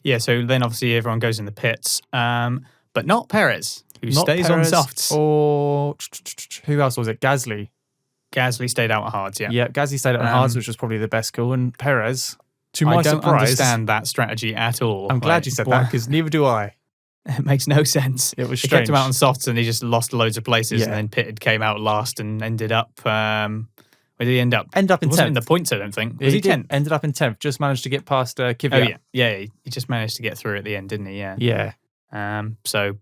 Yeah, so then obviously everyone goes in the pits, but not Perez, who Not stays Perez on softs. Or who else was it? Gasly. Gasly stayed out on hards, yeah. Yeah, Gasly stayed out on hards, which was probably the best call. And Perez, to my I don't surprise, understand that strategy at all. I'm glad you said that, because neither do I. It makes no sense. It was They strange. kept him out on softs and he just lost loads of places, Yeah. and then pitted, came out last and ended up... where did he end up? End up in 10th. He wasn't in the points, I don't think. Was he 10th? Ended up in 10th. Just managed to get past Kvyat. Oh, yeah. He just managed to get through at the end, didn't he? Yeah. Yeah. So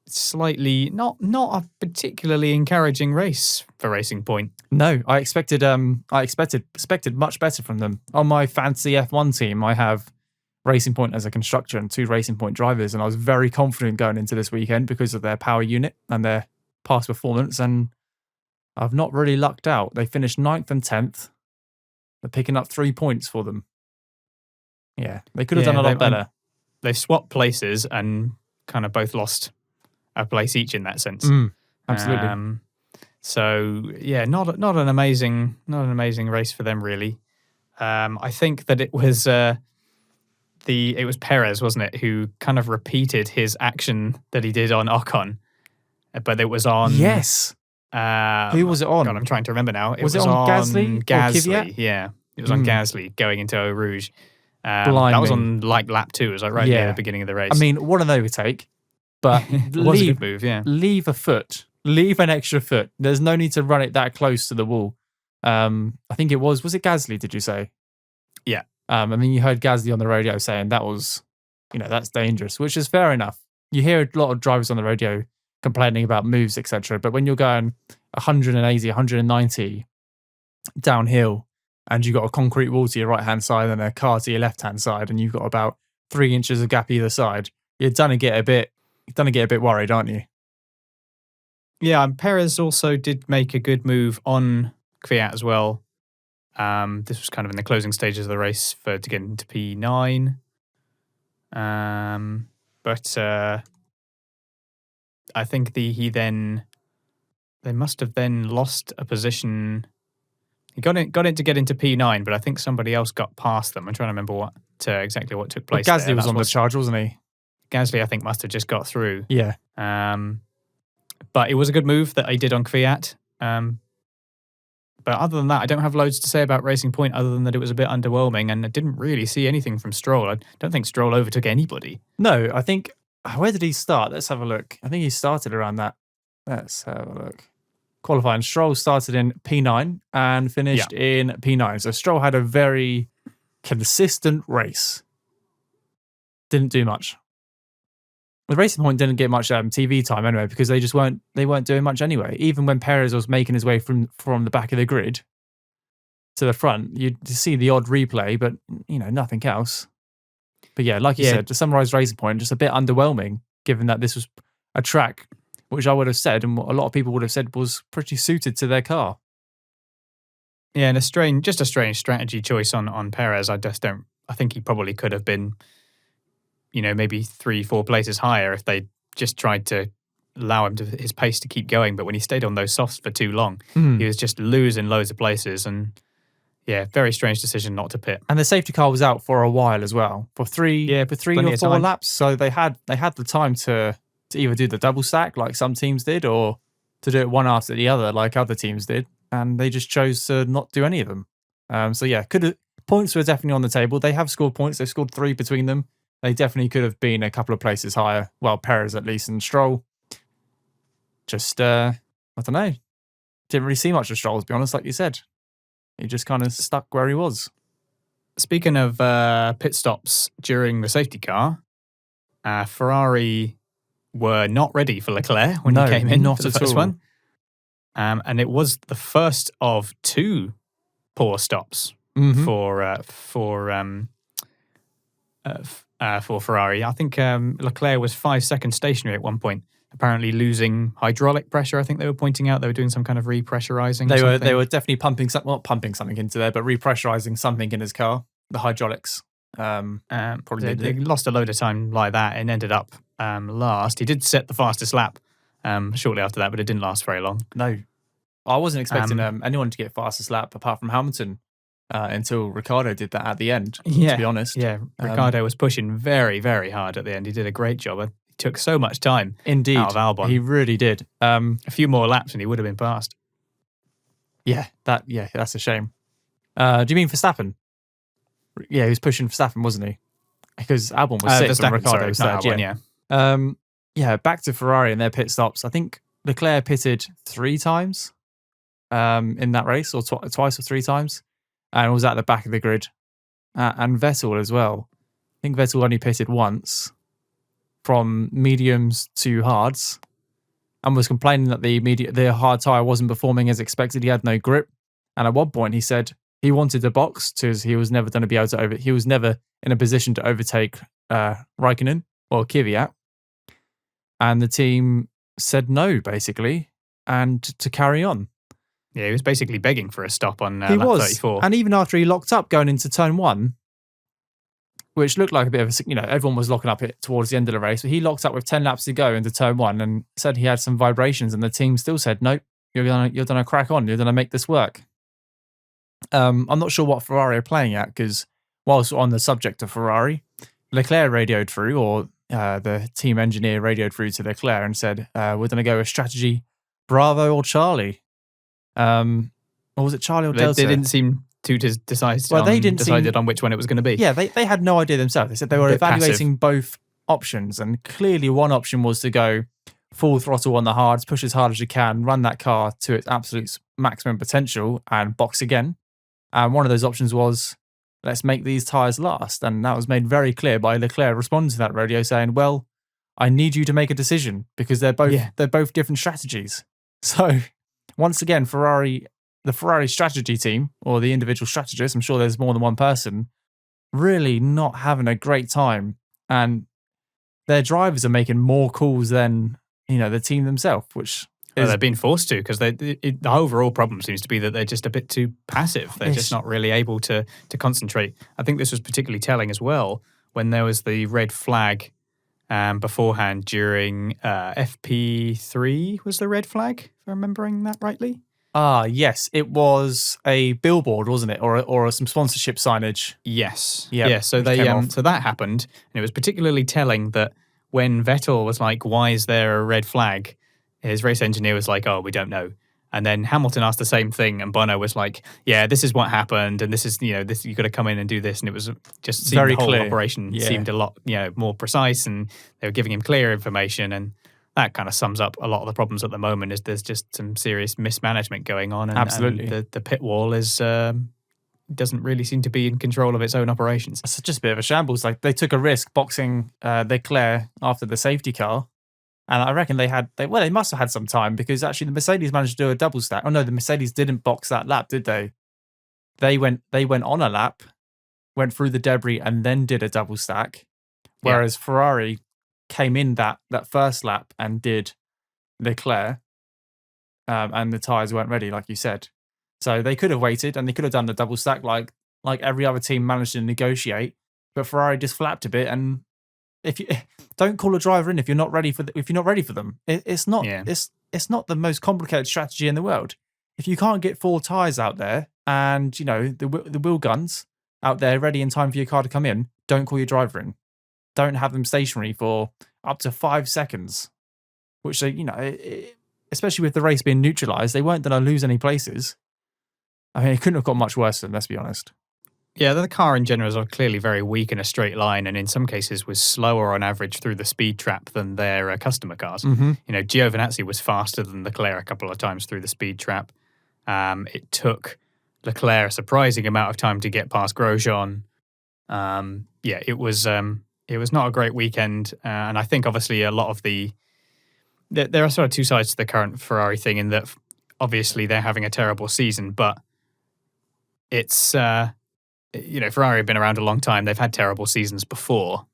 slightly not a particularly encouraging race for Racing Point. No, I expected much better from them. On my fancy F1 team, I have Racing Point as a constructor and 2 Racing Point drivers, and I was very confident going into this weekend because of their power unit and their past performance, and I've not really lucked out. They finished 9th and 10th. They're picking up 3 points for them. Yeah, they could have done a lot better. They swapped places and kind of both lost a place each in that sense. Absolutely. So yeah, not an amazing race for them really. I think that it was Perez, wasn't it, who kind of repeated his action that he did on Ocon, but it was on who was it on? God, I'm trying to remember now. Was it on Gasly? Gasly, yeah, it was on Gasly going into Eau Rouge. That was on like lap 2, was like right near the beginning of the race. I mean, what an overtake. But it was a good move, yeah. Leave a foot. Leave an extra foot. There's no need to run it that close to the wall. I think it was it Gasly, did you say? Yeah. And then you heard Gasly on the radio saying that was, that's dangerous, which is fair enough. You hear a lot of drivers on the radio complaining about moves, etc. But when you're going 180, 190 downhill and you've got a concrete wall to your right-hand side and a car to your left-hand side and you've got about 3 inches of gap either side, you're going to get a bit worried, aren't you? Yeah, and Perez also did make a good move on Kvyat as well. This was kind of in the closing stages of the race to get into P9. But I think they must have then lost a position. He got it to get into P9, but I think somebody else got past them. I'm trying to remember exactly what took place. Gasly was on the charge, wasn't he? Gasly, I think, must have just got through. Yeah. But it was a good move that he did on Kvyat. But other than that, I don't have loads to say about Racing Point other than that it was a bit underwhelming and I didn't really see anything from Stroll. I don't think Stroll overtook anybody. No, I think... Where did he start? Let's have a look. I think he started around that. Let's have a look. Qualifying. Stroll started in P9 and finished in P9. So Stroll had a very consistent race. Didn't do much. The Racing Point didn't get much TV time anyway because they weren't doing much anyway. Even when Perez was making his way from the back of the grid to the front, you'd see the odd replay, but nothing else. But yeah, like you said, to summarise Racing Point, just a bit underwhelming, given that this was a track which I would have said, and what a lot of people would have said, was pretty suited to their car. Yeah, and a strange strategy choice on Perez. I think he probably could have been, maybe 3-4 places higher if they just tried to allow him his pace to keep going. But when he stayed on those softs for too long, he was just losing loads of places. And yeah, very strange decision not to pit. And the safety car was out for a while as well, for three or 4 laps. So they had the time to either do the double stack like some teams did, or to do it one after the other like other teams did. And they just chose to not do any of them. So yeah, points were definitely on the table. They have scored points. They've scored 3 between them. They definitely could have been a couple of places higher. Well, Perez at least, and Stroll. Just, I don't know. Didn't really see much of Stroll, to be honest, like you said. He just kind of stuck where he was. Speaking of pit stops during the safety car, Ferrari were not ready for Leclerc when he came in for the first one. And it was the first of 2 poor stops for Ferrari. I think Leclerc was 5 seconds stationary at one point, apparently losing hydraulic pressure. I think they were pointing out they were doing some kind of repressurizing. They were definitely not pumping something into there, but repressurizing something in his car, the hydraulics. Probably they lost a load of time like that and ended up last. He did set the fastest lap shortly after that, but it didn't last very long. No, I wasn't expecting anyone to get fastest lap apart from Hamilton. until Ricciardo did that at the end, to be honest. Yeah, Ricciardo was pushing very, very hard at the end. He did a great job. He took so much time Indeed, out of Albon. He really did. A few more laps and he would have been passed. Yeah, that's a shame. Do you mean Verstappen? Yeah, he was pushing Verstappen, wasn't he? Because Albon was sixth and Ricciardo was third. Albon, yeah. Back to Ferrari and their pit stops. I think Leclerc pitted 3 times in that race, or twice or 3 times, and was at the back of the grid. And Vettel as well. I think Vettel only pitted once from mediums to hards, and was complaining that the hard tyre wasn't performing as expected. He had no grip, and at one point he said he wanted the box because he was never going to be able to he was never in a position to overtake Raikkonen or Kvyat, and the team said no, basically, and to carry on. Yeah, he was basically begging for a stop on lap 34. And even after he locked up going into turn 1, which looked like a bit of a, everyone was locking up towards the end of the race, but he locked up with 10 laps to go into turn 1 and said he had some vibrations, and the team still said, nope, you're gonna crack on, you're gonna make this work. I'm not sure what Ferrari are playing at, because whilst on the subject of Ferrari, Leclerc radioed through, or the team engineer radioed through to Leclerc and said, we're going to go with strategy Bravo or Charlie. Or was it Charlie or Delta? They didn't seem to decide decided on which one it was going to be. Yeah, they had no idea themselves. They said they were evaluating both options, and clearly one option was to go full throttle on the hards, push as hard as you can, run that car to its absolute maximum potential and box again. And one of those options was, let's make these tyres last. And that was made very clear by Leclerc responding to that radio saying, well, I need you to make a decision, because they're both different strategies. So once again, the Ferrari strategy team, or the individual strategist, I'm sure there's more than one person, really not having a great time. And their drivers are making more calls than, the team themselves, which they're being forced to, because the overall problem seems to be that they're just a bit too passive. They're just not really able to concentrate. I think this was particularly telling as well when there was the red flag beforehand during FP3 was the red flag, if I'm remembering that rightly. Yes, it was a billboard, wasn't it, or some sponsorship signage? Yes, yep, yeah. So so that happened, and it was particularly telling that when Vettel was like, "Why is there a red flag?" His race engineer was like, "Oh, we don't know." And then Hamilton asked the same thing, and Bono was like, "Yeah, this is what happened, and this is this you got to come in and do this." And it was just very the whole clear. Operation seemed a lot more precise, and they were giving him clear information, and that kind of sums up a lot of the problems at the moment. Is there's just some serious mismanagement going on, and absolutely, and the pit wall is doesn't really seem to be in control of its own operations. It's just a bit of a shambles. Like, they took a risk boxing Leclerc after the safety car. And I reckon they must have had some time, because actually the Mercedes managed to do a double stack. Oh no, the Mercedes didn't box that lap, did they? They went on a lap, went through the debris, and then did a double stack. Whereas Ferrari came in that first lap and did Leclerc, and the tyres weren't ready, like you said. So they could have waited, and they could have done the double stack like every other team managed to negotiate. But Ferrari just flapped a bit, and if you don't call a driver in if you're not ready for them, it's not it's not the most complicated strategy in the world. If you can't get 4 tyres out there, and the wheel guns out there ready in time for your car to come in, don't call your driver in. Don't have them stationary for up to 5 seconds, which they, especially with the race being neutralised, they weren't going to lose any places. I mean, it couldn't have got much worse than, let's be honest. Yeah, the car in general is clearly very weak in a straight line, and in some cases was slower on average through the speed trap than their customer cars. Mm-hmm. Giovinazzi was faster than Leclerc a couple of times through the speed trap. It took Leclerc a surprising amount of time to get past Grosjean. It was not a great weekend, and I think obviously a lot of there are sort of two sides to the current Ferrari thing, in that obviously they're having a terrible season, but it's Ferrari have been around a long time. They've had terrible seasons before,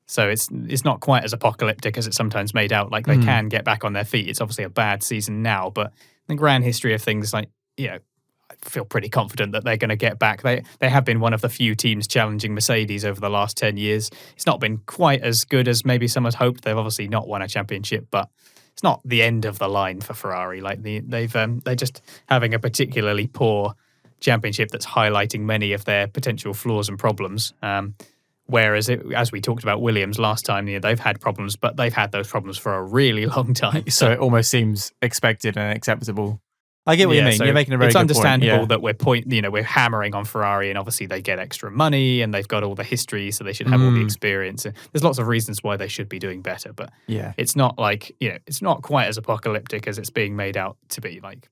so it's not quite as apocalyptic as it's sometimes made out. Like, they can get back on their feet. It's obviously a bad season now, but in the grand history of things, I feel pretty confident that they're going to get back. They have been one of the few teams challenging Mercedes over the last 10 years. It's not been quite as good as maybe some had hoped. They've obviously not won a championship, but it's not the end of the line for Ferrari. Like, they're just having a particularly poor championship that's highlighting many of their potential flaws and problems. Whereas, as we talked about Williams last time, they've had problems, but they've had those problems for a really long time. So it almost seems expected and acceptable. I get what you mean. So you're making a very it's good understandable point. that we're hammering on Ferrari, and obviously they get extra money and they've got all the history, so they should have all the experience. And there's lots of reasons why they should be doing better, but it's not like it's not quite as apocalyptic as it's being made out to be. Like